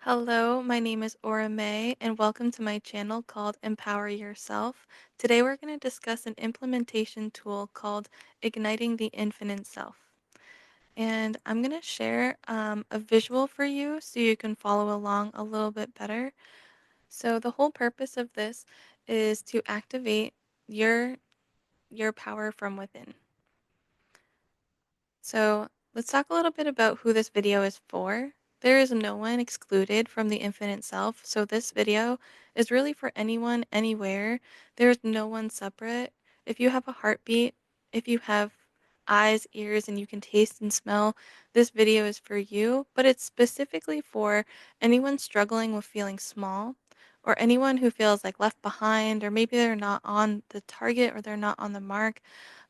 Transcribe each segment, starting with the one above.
Hello, my name is Aura May, and welcome to my channel called Empower Yourself. Today, we're going to discuss an implementation tool called Igniting the Infinite Self. And I'm going to share a visual for you so you can follow along a little bit better. So, the whole purpose of this is to activate your your power from within. So let's talk a little bit about who this video is for. There is no one excluded from the infinite self. So this video is really for anyone, anywhere. There's no one separate. If you have a heartbeat, if you have eyes, ears, and you can taste and smell, this video is for you. But it's specifically for anyone struggling with feeling small or anyone who feels like left behind, or maybe they're not on the target or they're not on the mark.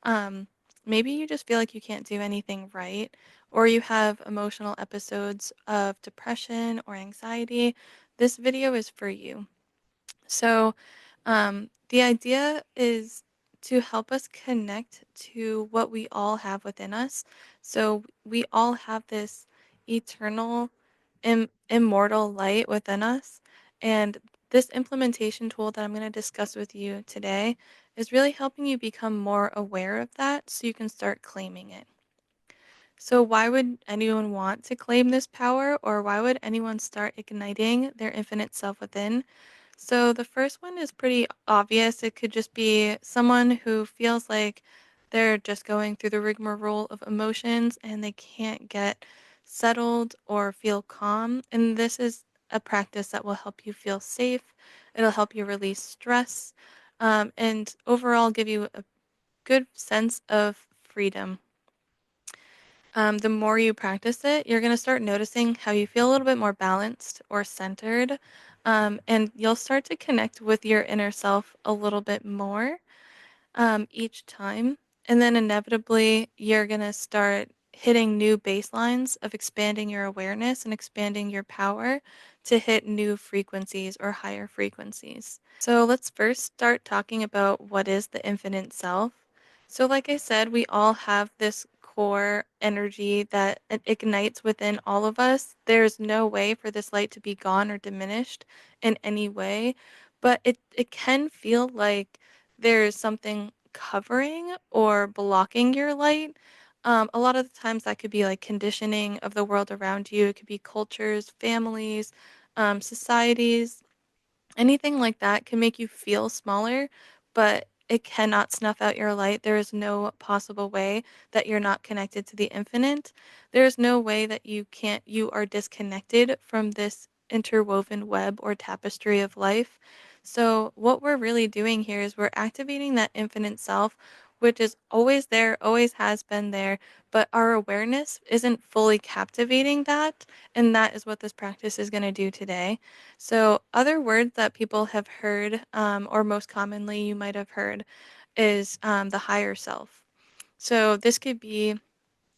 Um, Maybe you just feel like you can't do anything right, or you have emotional episodes of depression or anxiety. This video is for you. So, the idea is to help us connect to what we all have within us. So, we all have this eternal, immortal light within us. And this implementation tool that I'm going to discuss with you today is really helping you become more aware of that so you can start claiming it. So, why would anyone want to claim this power, or why would anyone start igniting their infinite self within? So, the first one is pretty obvious. It could just be someone who feels like they're just going through the rigmarole of emotions and they can't get settled or feel calm. And this is a practice that will help you feel safe, it'll help you release stress, and overall give you a good sense of freedom. The more you practice it, you're going to start noticing how you feel a little bit more balanced or centered. And you'll start to connect with your inner self a little bit more each time. And then inevitably, you're going to start hitting new baselines of expanding your awareness and expanding your power to hit new frequencies or higher frequencies. So let's first start talking about what is the infinite self. So, like I said, we all have this core energy that ignites within all of us. There's no way for this light to be gone or diminished in any way, but it can feel like there's something covering or blocking your light. A lot of the times that could be like conditioning of the world around you. It could be cultures, families, societies. Anything like that can make you feel smaller, but it cannot snuff out your light. There is no possible way that you're not connected to the infinite. There is no way that you are disconnected from this interwoven web or tapestry of life. So, what we're really doing here is we're activating that infinite self, which is always there, always has been there, but our awareness isn't fully captivating that. And that is what this practice is going to do today. So, other words that people have heard, or most commonly you might have heard, is the higher self. So, this could be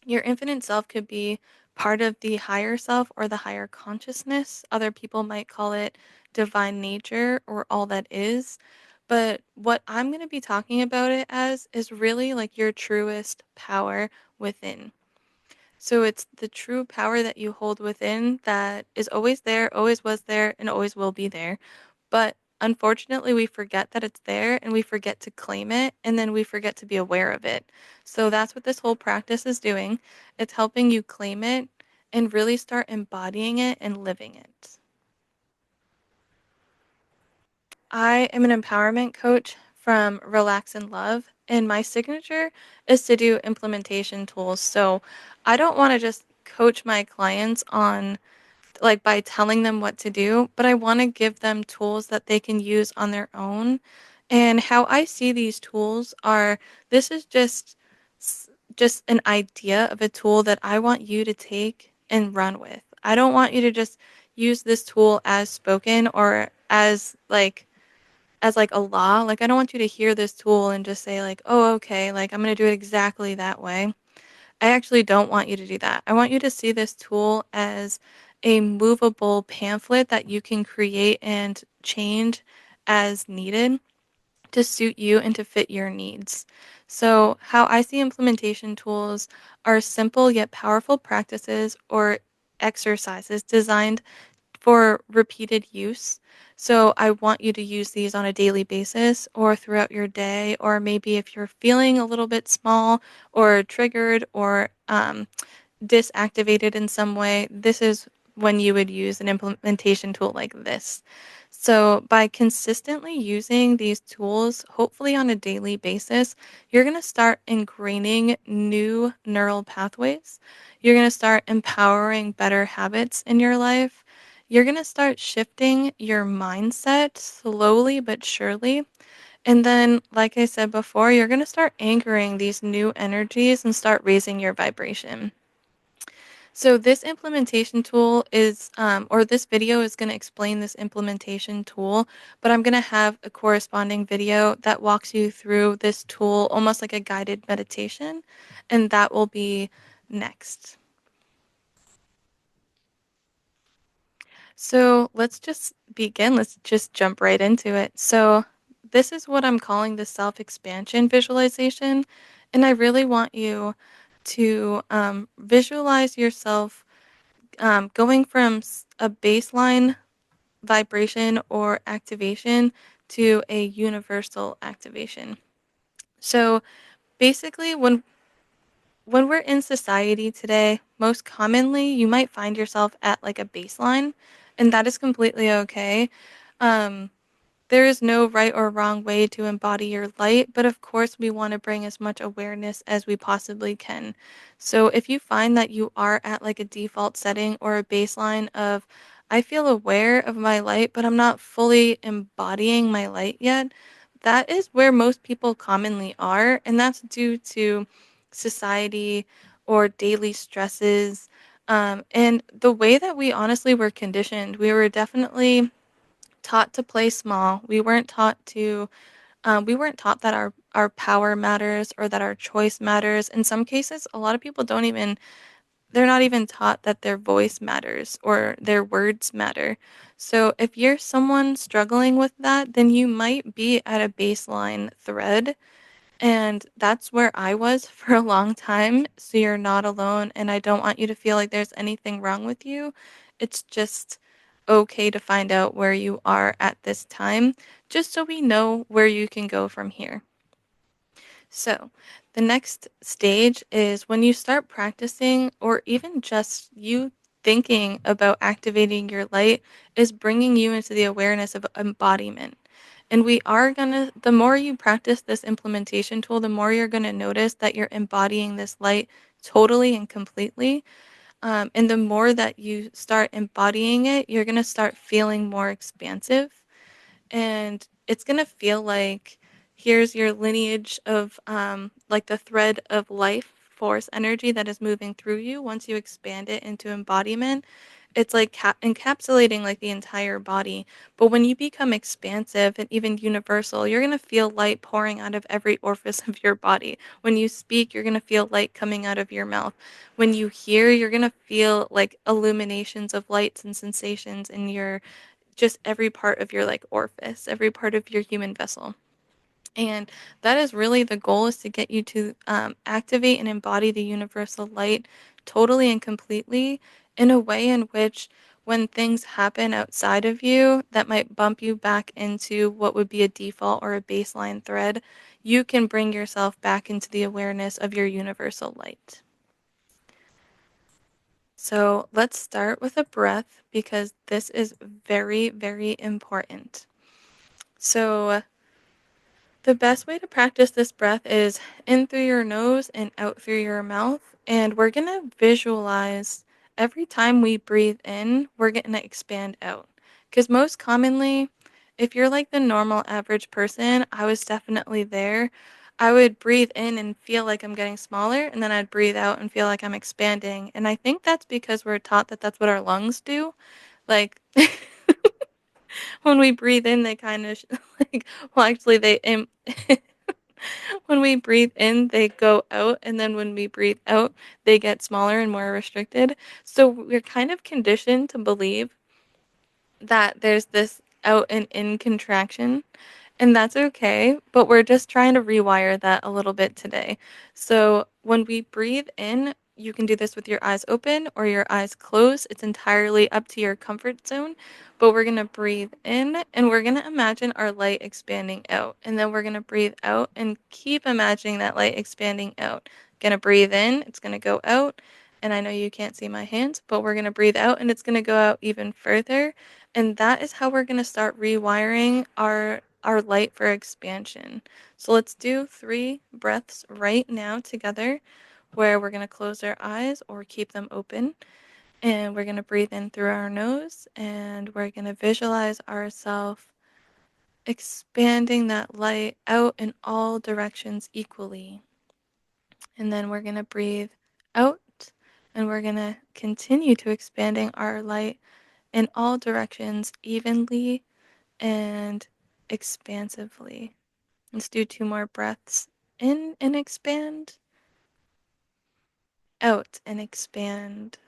your infinite self, could be part of the higher self or the higher consciousness. Other people might call it divine nature or all that is. But what I'm going to be talking about it as is really like your truest power within. So it's the true power that you hold within that is always there, always was there, and always will be there. But unfortunately, we forget that it's there and we forget to claim it and then we forget to be aware of it. So that's what this whole practice is doing. It's helping you claim it and really start embodying it and living it. I am an empowerment coach from Relax and Love, and my signature is to do implementation tools. So I don't want to just coach my clients on like by telling them what to do, but I want to give them tools that they can use on their own. And how I see these tools are this is just an idea of a tool that I want you to take and run with. I don't want you to just use this tool as spoken or as like a law. Like I don't want you to hear this tool and just say like, "Oh, okay, like I'm going to do it exactly that way." I actually don't want you to do that. I want you to see this tool as a movable pamphlet that you can create and change as needed to suit you and to fit your needs. So, how I see implementation tools are simple yet powerful practices or exercises designed for repeated use. So I want you to use these on a daily basis or throughout your day, or maybe if you're feeling a little bit small or triggered or disactivated in some way, this is when you would use an implementation tool like this. So, by consistently using these tools, hopefully on a daily basis, you're going to start ingraining new neural pathways. You're going to start empowering better habits in your life. You're going to start shifting your mindset slowly but surely. And then, like I said before, you're going to start anchoring these new energies and start raising your vibration. So this implementation tool is, or this video is going to explain this implementation tool, but I'm going to have a corresponding video that walks you through this tool, almost like a guided meditation, and that will be next. So let's just begin. Let's just jump right into it. So this is what I'm calling the self-expansion visualization, and I really want you to visualize yourself going from a baseline vibration or activation to a universal activation. So basically, when we're in society today, most commonly you might find yourself at like a baseline, and that is completely okay. Um, there is no right or wrong way to embody your light, but of course, we want to bring as much awareness as we possibly can. So, if you find that you are at like a default setting or a baseline of, I feel aware of my light, but I'm not fully embodying my light yet, that is where most people commonly are. And that's due to society or daily stresses. And the way that we honestly were conditioned, we were definitely taught to play small. We weren't taught that our power matters or that our choice matters. In some cases, a lot of people don't even they're not even taught that their voice matters or their words matter. So if you're someone struggling with that, then you might be at a baseline thread, and that's where I was for a long time, so you're not alone, and I don't want you to feel like there's anything wrong with you. It's just okay to find out where you are at this time, just so we know where you can go from here. So, the next stage is when you start practicing, or even just you thinking about activating your light, is bringing you into the awareness of embodiment. And we are gonna, the more you practice this implementation tool, the more you're gonna notice that you're embodying this light totally and completely. And the more that you start embodying it, you're gonna start feeling more expansive, and it's gonna feel like here's your lineage of like the thread of life force energy that is moving through you. Once you expand it into embodiment, it's like encapsulating like the entire body. But when you become expansive and even universal, you're gonna feel light pouring out of every orifice of your body. When you speak, you're gonna feel light coming out of your mouth. When you hear, you're gonna feel like illuminations of lights and sensations in your just every part of your like orifice, every part of your human vessel. And that is really the goal, is to get you to activate and embody the universal light totally and completely, in a way in which when things happen outside of you that might bump you back into what would be a default or a baseline thread, you can bring yourself back into the awareness of your universal light. So let's start with a breath, because this is very, very important. So, the best way to practice this breath is in through your nose and out through your mouth. And we're going to visualize every time we breathe in, we're going to expand out. Because most commonly, if you're like the normal average person, I was definitely there. I would breathe in and feel like I'm getting smaller, and then I'd breathe out and feel like I'm expanding. And I think that's because we're taught that that's what our lungs do. Like, when we breathe in, they kind of like, well, actually, when we breathe in, they go out, and then when we breathe out, they get smaller and more restricted. So we're kind of conditioned to believe that there's this out and in contraction, and that's okay, but we're just trying to rewire that a little bit today. So when we breathe in, You can do this with your eyes open or your eyes closed. It's entirely up to your comfort zone. But we're going to breathe in and we're going to imagine our light expanding out. And then we're going to breathe out and keep imagining that light expanding out. Going to breathe in, it's going to go out. And I know you can't see my hands, but we're going to breathe out and it's going to go out even further. And that is how we're going to start rewiring our light for expansion. So let's do 3 breaths right now together where we're going to close our eyes or keep them open. And we're going to breathe in through our nose and we're going to visualize ourselves expanding that light out in all directions equally. And then we're going to breathe out and we're going to continue to expanding our light in all directions evenly and expansively. Let's do 2 more breaths. In and expand, out and expand,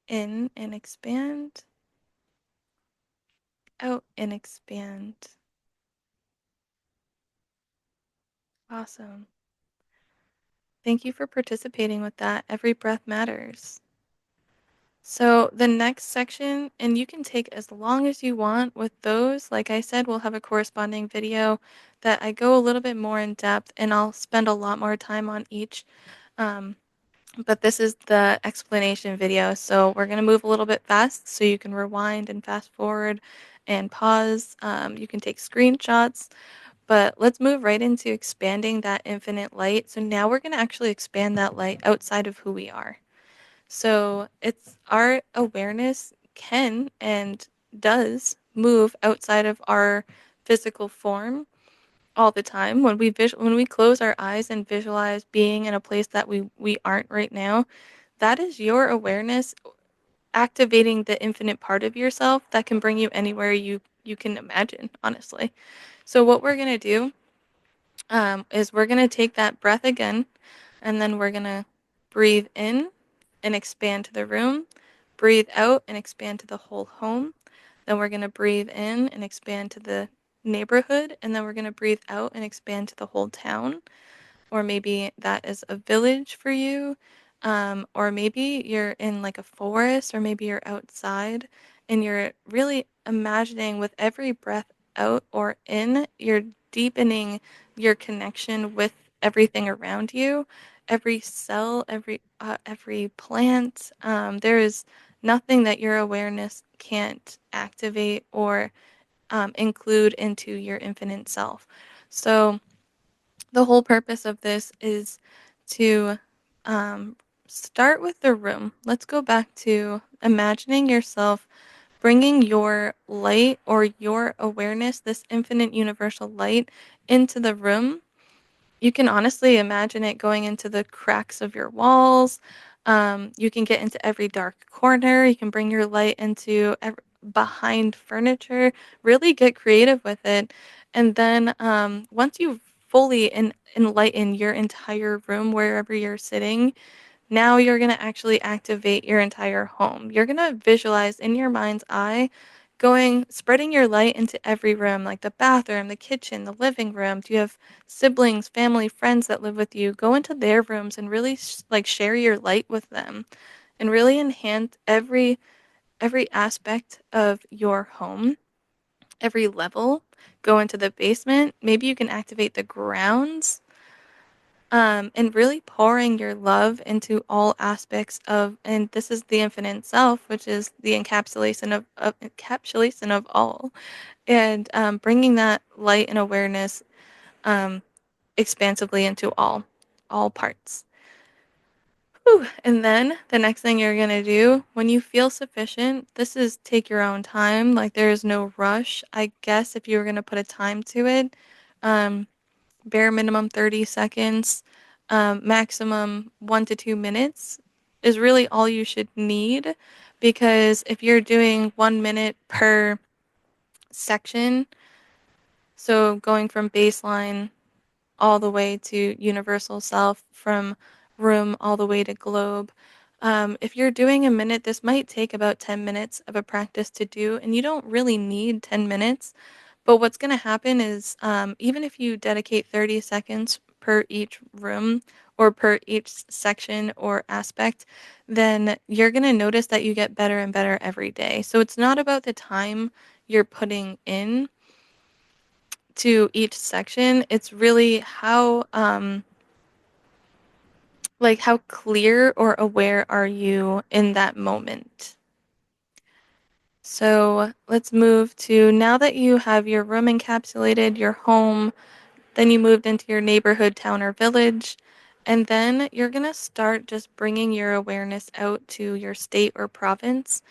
in and expand, out and expand. Awesome. Thank you for participating with that. Every breath matters. So, the next section, and you can take as long as you want with those. Like I said, we'll have a corresponding video that I go a little bit more in depth and I'll spend a lot more time on each. Um, but this is the explanation video. So, we're going to move a little bit fast so you can rewind and fast forward and pause. You can take screenshots. But let's move right into expanding that infinite light. So now we're going to actually expand that light outside of who we are. So it's our awareness can and does move outside of our physical form all the time. When we close our eyes and visualize being in a place that we aren't right now, that is your awareness activating the infinite part of yourself that can bring you anywhere you can imagine, honestly. So what we're going to do is we're going to take that breath again, and then we're going to breathe in and expand to the room, breathe out and expand to the whole home. Then we're going to breathe in and expand to the neighborhood, and then we're going to breathe out and expand to the whole town, or maybe that is a village for you, or maybe you're in like a forest, or maybe you're outside and you're really imagining with every breath out or in, you're deepening your connection with everything around you, every cell, every plant. There is nothing that your awareness can't activate or include into your infinite self. So the whole purpose of this is to um, start with the room. Let's go back to imagining yourself bringing your light or your awareness, this infinite universal light, into the room. You can honestly imagine it going into the cracks of your walls. You can get into every dark corner. You can bring your light into behind furniture. Really get creative with it. And then once you fully enlighten your entire room, wherever you're sitting, now you're going to actually activate your entire home. You're going to visualize in your mind's eye spreading your light into every room, like the bathroom, the kitchen, the living room. Do you have siblings, family, friends that live with you? Go into their rooms and really like share your light with them and really enhance every aspect of your home, every level. Go into the basement. Maybe you can activate the grounds, and really pouring your love into all aspects of, and this is the infinite self, which is the encapsulation of all, and bringing that light and awareness um, expansively into all parts. Whew. And then the next thing you're gonna do when you feel sufficient, this is take your own time. Like there is no rush. I guess if you were gonna put a time to it, um, bare minimum 30 seconds, maximum 1 to 2 minutes is really all you should need. Because if you're doing 1 minute per section, so going from baseline all the way to universal self, from room all the way to globe, if you're doing a minute, this might take about 10 minutes of a practice to do, and you don't really need 10 minutes. But what's going to happen is, even if you dedicate 30 seconds per each room or per each section or aspect, then you're going to notice that you get better and better every day. So it's not about the time you're putting in to each section. It's really how like how clear or aware are you in that moment. So let's move to now that you have your room encapsulated, your home, then you moved into your neighborhood, town, or village. And then you're going to start just bringing your awareness out to your state or province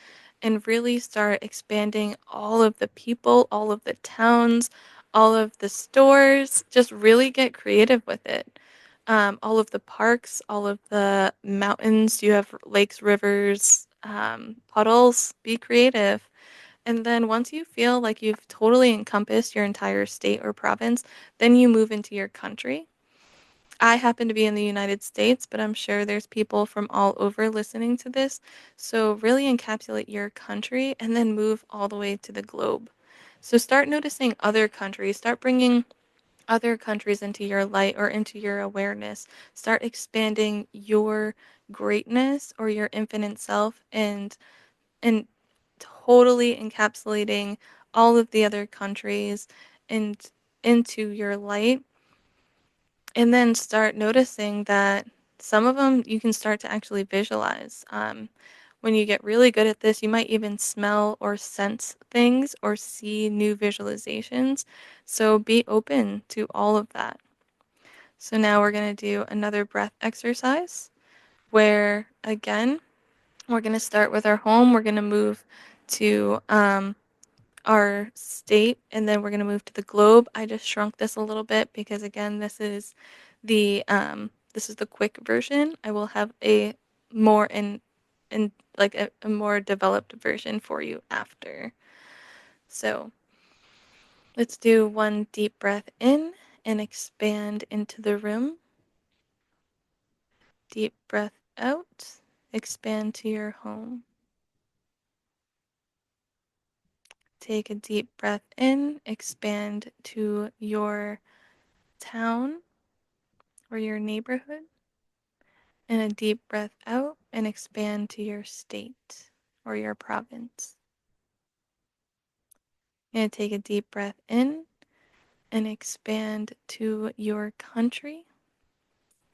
and really start expanding all of the people, all of the towns, all of the stores. Just really get creative with it. All of the parks, all of the mountains. You have lakes, rivers, puddles. Be creative. And then once you feel like you've totally encompassed your entire state or province, then you move into your country. I happen to be in the United States, but I'm sure there's people from all over listening to this. So really encapsulate your country and then move all the way to the globe. So start noticing other countries, start bringing other countries into your light or into your awareness. Start expanding your greatness or your infinite self and totally encapsulating all of the other countries and into your light, and then start noticing that some of them you can start to actually visualize. When you get really good at this, you might even smell or sense things or see new visualizations. So be open to all of that. So now we're going to do another breath exercise where, again, we're going to start with our home. We're going to move to our state, and then we're going to move to the globe. I just shrunk this a little bit because again, this is the quick version. I will have a more in like a more developed version for you after. So let's do one deep breath in and expand into the room. Deep breath out, expand to your home. Take a deep breath in, expand to your town or your neighborhood, and a deep breath out and expand to your state or your province. And take a deep breath in and expand to your country,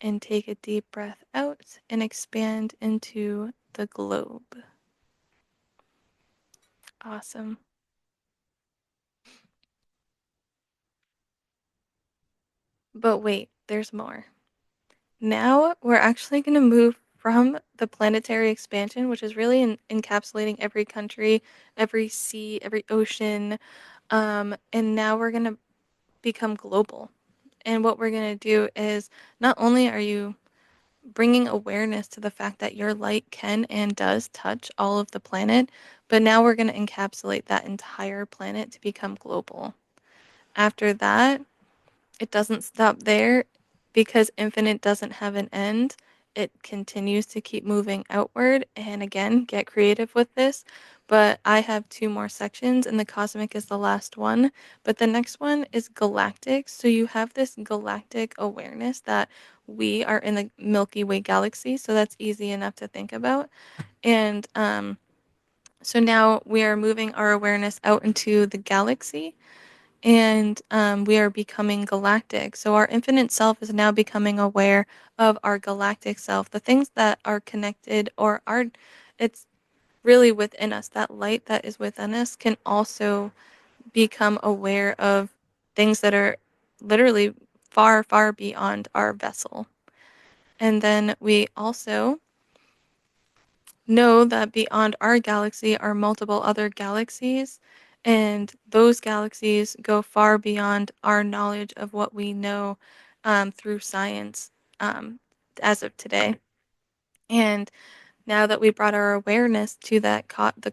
and take a deep breath out and expand into the globe. Awesome. But wait, there's more. Now we're actually going to move from the planetary expansion, which is really encapsulating every country, every sea, every ocean. And now we're going to become global. And what we're going to do is not only are you bringing awareness to the fact that your light can and does touch all of the planet, but now we're going to encapsulate that entire planet to become global. After that, it doesn't stop there because infinite doesn't have an end. It continues to keep moving outward. And again, get creative with this. But I have two more sections, and the cosmic is the last one. But the next one is galactic. So you have this galactic awareness that we are in the Milky Way galaxy. So that's easy enough to think about. And so now we are moving our awareness out into the galaxy, and we are becoming galactic. So our infinite self is now becoming aware of our galactic self, the things that are connected or are, it's really within us. That light that is within us can also become aware of things that are literally far, far beyond our vessel. And then we also know that beyond our galaxy are multiple other galaxies, and those galaxies go far beyond our knowledge of what we know through science um, as of today. And now that we brought our awareness to the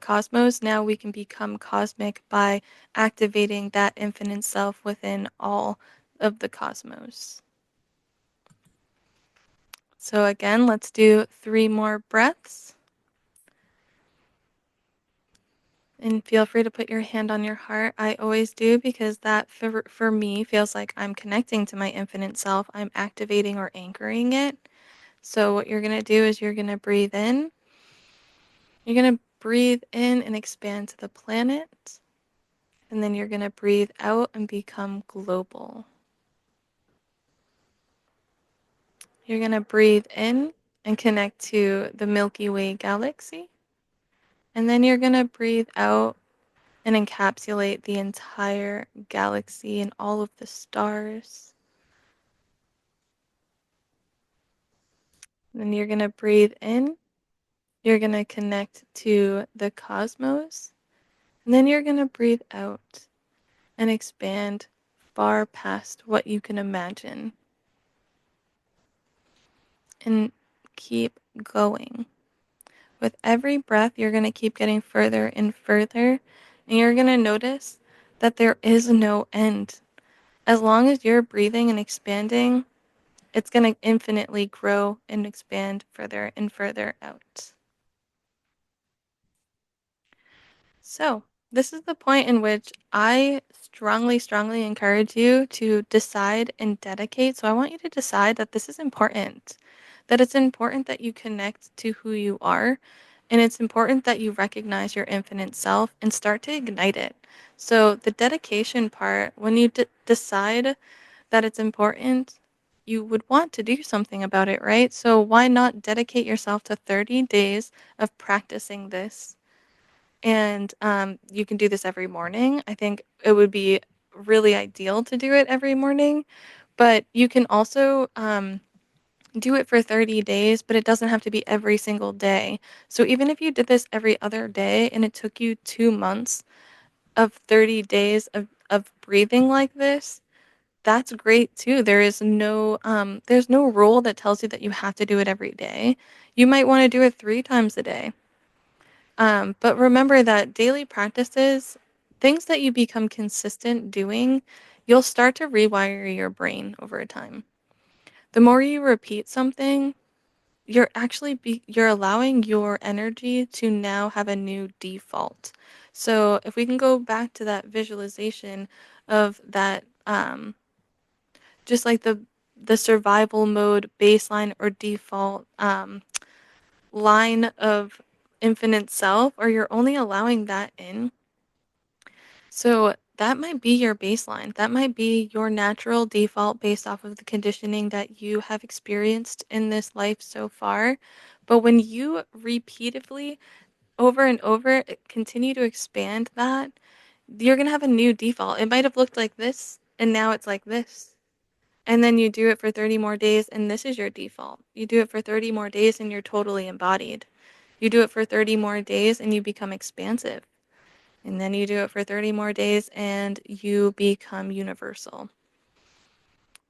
cosmos, now we can become cosmic by activating that infinite self within all of the cosmos. So again, let's do 3 more breaths. And feel free to put your hand on your heart. I always do because that for me feels like I'm connecting to my infinite self. I'm activating or anchoring it. So what you're going to do is you're going to breathe in. You're going to breathe in and expand to the planet. And then you're going to breathe out and become global. You're going to breathe in and connect to the Milky Way galaxy. And then you're going to breathe out and encapsulate the entire galaxy and all of the stars. Then you're going to breathe in. You're going to connect to the cosmos. And then you're going to breathe out and expand far past what you can imagine. And keep going. With every breath, you're going to keep getting further and further. And you're going to notice that there is no end. As long as you're breathing and expanding, it's going to infinitely grow and expand further and further out. So, this is the point in which I strongly, strongly encourage you to decide and dedicate. So, I want you to decide that this is important, that it's important that you connect to who you are, and it's important that you recognize your infinite self and start to ignite it. So, the dedication part, when you decide that it's important, you would want to do something about it, right? So, why not dedicate yourself to 30 days of practicing this? And you can do this every morning. I think it would be really ideal to do it every morning, but you can also do it for 30 days, but it doesn't have to be every single day. So even if you did this every other day and it took you 2 months of 30 days of breathing like this, that's great too. There's no rule that tells you that you have to do it every day. You might want to do it 3 times a day. But remember that daily practices, things that you become consistent doing, you'll start to rewire your brain over time. The more you repeat something, you're allowing your energy to now have a new default. So if we can go back to that visualization of that, just like the survival mode baseline or default line of infinite self, or you're only allowing that in. So that might be your baseline. That might be your natural default based off of the conditioning that you have experienced in this life so far. But when you repeatedly, over and over, continue to expand that, you're going to have a new default. It might have looked like this, and now it's like this. And then you do it for 30 more days, and this is your default. You do it for 30 more days, and you're totally embodied. You do it for 30 more days, and you become expansive. And then you do it for 30 more days and you become universal.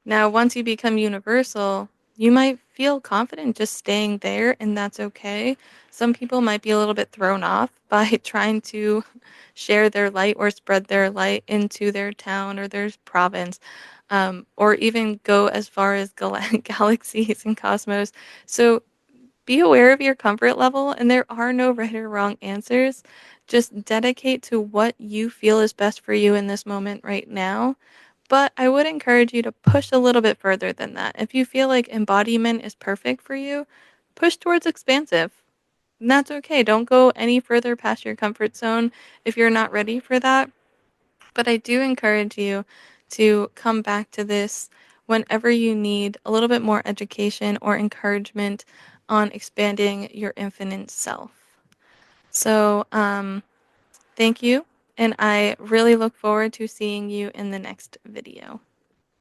Now, once you become universal, you might feel confident just staying there, and that's okay. Some people might be a little bit thrown off by trying to share their light or spread their light into their town or their province, or even go as far as galaxies and cosmos. So be aware of your comfort level, and there are no right or wrong answers. Just dedicate to what you feel is best for you in this moment right now. But I would encourage you to push a little bit further than that. If you feel like embodiment is perfect for you, push towards expansive. And that's okay. Don't go any further past your comfort zone if you're not ready for that. But I do encourage you to come back to this whenever you need a little bit more education or encouragement on expanding your infinite self. So, thank you. And I really look forward to seeing you in the next video.